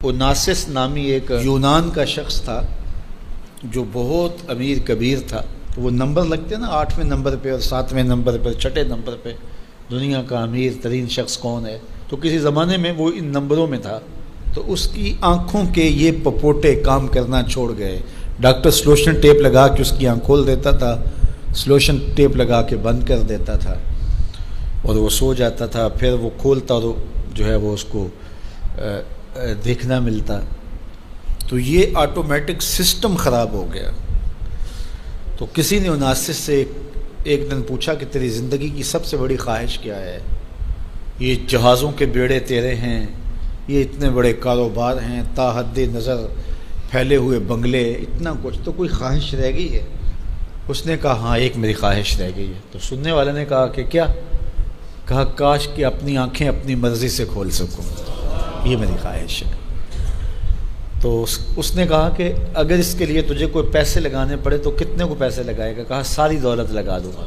اوناسس نامی ایک یونان کا شخص تھا جو بہت امیر کبیر تھا. وہ نمبر لگتے ہیں نا، 8ویں نمبر پہ اور 7ویں نمبر پہ، 6 نمبر پہ دنیا کا امیر ترین شخص کون ہے. تو کسی زمانے میں وہ ان نمبروں میں تھا. تو اس کی آنکھوں کے یہ پپوٹے کام کرنا چھوڑ گئے. ڈاکٹر سلوشن ٹیپ لگا کے اس کی آنکھ کھول دیتا تھا، سلوشن ٹیپ لگا کے بند کر دیتا تھا اور وہ سو جاتا تھا. پھر وہ کھولتا اور جو ہے وہ اس کو دیکھنا ملتا. تو یہ آٹومیٹک سسٹم خراب ہو گیا. تو کسی نے اوناسس سے ایک دن پوچھا کہ تیری زندگی کی سب سے بڑی خواہش کیا ہے؟ یہ جہازوں کے بیڑے تیرے ہیں، یہ اتنے بڑے کاروبار ہیں، تا حد نظر پھیلے ہوئے بنگلے، اتنا کچھ، تو کوئی خواہش رہ گئی ہے؟ اس نے کہا ہاں، ایک میری خواہش رہ گئی ہے. تو سننے والے نے کہا کہ کیا؟ کہا کاش کہ اپنی آنکھیں اپنی مرضی سے کھول سکوں، یہ میری خواہش ہے. تو اس نے کہا کہ اگر اس کے لیے تجھے کوئی پیسے لگانے پڑے تو کتنے کو پیسے لگائے گا؟ کہا ساری دولت لگا دوں گا.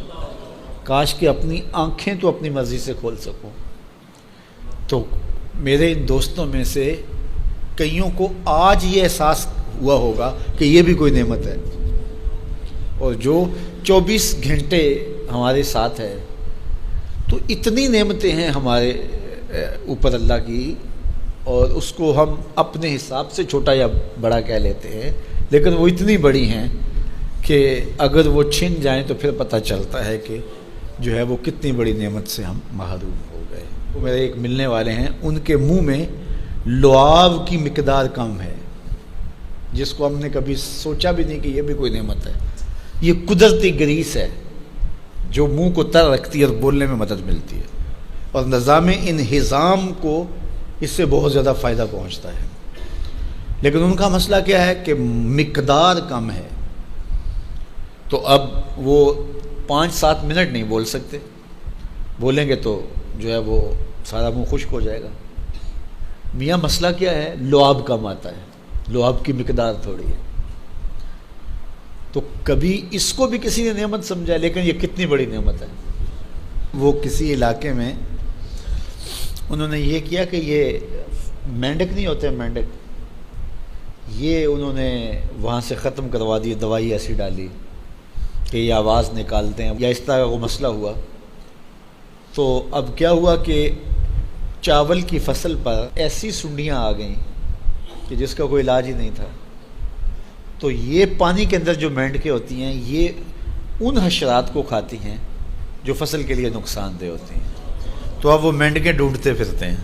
کاش کہ اپنی آنکھیں تو اپنی مرضی سے کھول سکوں. تو میرے ان دوستوں میں سے کئیوں کو آج یہ احساس ہوا ہوگا کہ یہ بھی کوئی نعمت ہے. اور جو 24 گھنٹے ہمارے ساتھ ہے، تو اتنی نعمتیں ہیں ہمارے اوپر اللہ کی، اور اس کو ہم اپنے حساب سے چھوٹا یا بڑا کہہ لیتے ہیں، لیکن وہ اتنی بڑی ہیں کہ اگر وہ چھن جائیں تو پھر پتہ چلتا ہے کہ جو ہے وہ کتنی بڑی نعمت سے ہم محروم ہو گئے. وہ میرے ایک ملنے والے ہیں، ان کے منہ میں لعاب کی مقدار کم ہے، جس کو ہم نے کبھی سوچا بھی نہیں کہ یہ بھی کوئی نعمت ہے. یہ قدرتی گریس ہے جو منہ کو تر رکھتی ہے اور بولنے میں مدد ملتی ہے، اور نظام انہضام کو اس سے بہت زیادہ فائدہ پہنچتا ہے. لیکن ان کا مسئلہ کیا ہے کہ مقدار کم ہے. تو اب وہ 5-7 منٹ نہیں بول سکتے، بولیں گے تو جو ہے وہ سارا منہ خشک ہو جائے گا. میاں مسئلہ کیا ہے؟ لعاب کم آتا ہے، لعاب کی مقدار تھوڑی ہے. تو کبھی اس کو بھی کسی نے نعمت سمجھا، لیکن یہ کتنی بڑی نعمت ہے. وہ کسی علاقے میں انہوں نے یہ کیا کہ یہ مینڈک نہیں ہوتے، مینڈک، یہ انہوں نے وہاں سے ختم کروا دی، دوائی ایسی ڈالی کہ یہ آواز نکالتے ہیں یا اس طرح کا وہ مسئلہ ہوا. تو اب کیا ہوا کہ چاول کی فصل پر ایسی سنڈیاں آ گئیں کہ جس کا کوئی علاج ہی نہیں تھا. تو یہ پانی کے اندر جو مینڈکیں ہوتی ہیں، یہ ان حشرات کو کھاتی ہیں جو فصل کے لیے نقصان دہ ہوتی ہیں. تو اب وہ مینڈکیں ڈھونڈتے پھرتے ہیں.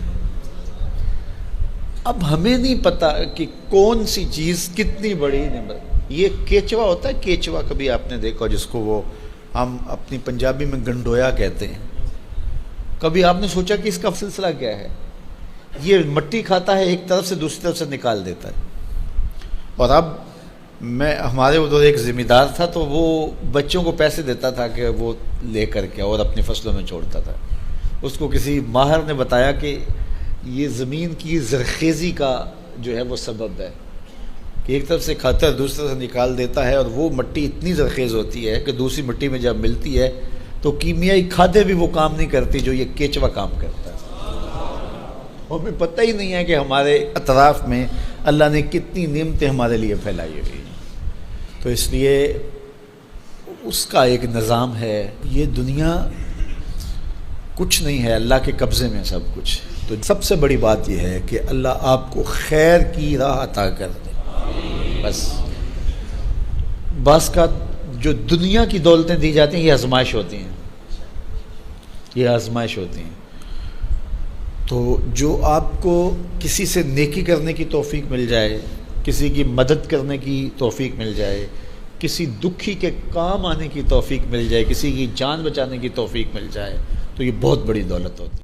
اب ہمیں نہیں پتہ کہ کون سی چیز کتنی بڑی نعمت. یہ کیچوا ہوتا ہے، کیچوا کبھی آپ نے دیکھا جس کو وہ ہم اپنی پنجابی میں گنڈویا کہتے ہیں. کبھی آپ نے سوچا کہ اس کا سلسلہ کیا ہے؟ یہ مٹی کھاتا ہے، ایک طرف سے دوسری طرف سے نکال دیتا ہے. اور اب ہمارے ادھر ایک ذمہ دار تھا، تو وہ بچوں کو پیسے دیتا تھا کہ وہ لے کر کے اور اپنی فصلوں میں چھوڑتا تھا. اس کو کسی ماہر نے بتایا کہ یہ زمین کی زرخیزی کا جو ہے وہ سبب ہے کہ ایک طرف سے کھاتا ہے، دوسری طرف سے نکال دیتا ہے، اور وہ مٹی اتنی زرخیز ہوتی ہے کہ دوسری مٹی میں جب ملتی ہے تو کیمیائی کھادیں بھی وہ کام نہیں کرتی جو یہ کیچوا کام کرتا ہے. ہمیں پتہ ہی نہیں ہے کہ ہمارے اطراف میں اللہ نے کتنی نعمتیں ہمارے لیے پھیلائی ہوئی ہیں. تو اس لیے اس کا ایک نظام ہے. یہ دنیا کچھ نہیں ہے، اللہ کے قبضے میں سب کچھ. تو سب سے بڑی بات یہ ہے کہ اللہ آپ کو خیر کی راہ عطا کر دے. بس بعض کا جو دنیا کی دولتیں دی جاتی ہیں، یہ آزمائش ہوتی ہیں، یہ آزمائش ہوتی ہیں. تو جو آپ کو کسی سے نیکی کرنے کی توفیق مل جائے، کسی کی مدد کرنے کی توفیق مل جائے، کسی دکھی کے کام آنے کی توفیق مل جائے، کسی کی جان بچانے کی توفیق مل جائے، تو یہ بہت بڑی دولت ہوتی ہے.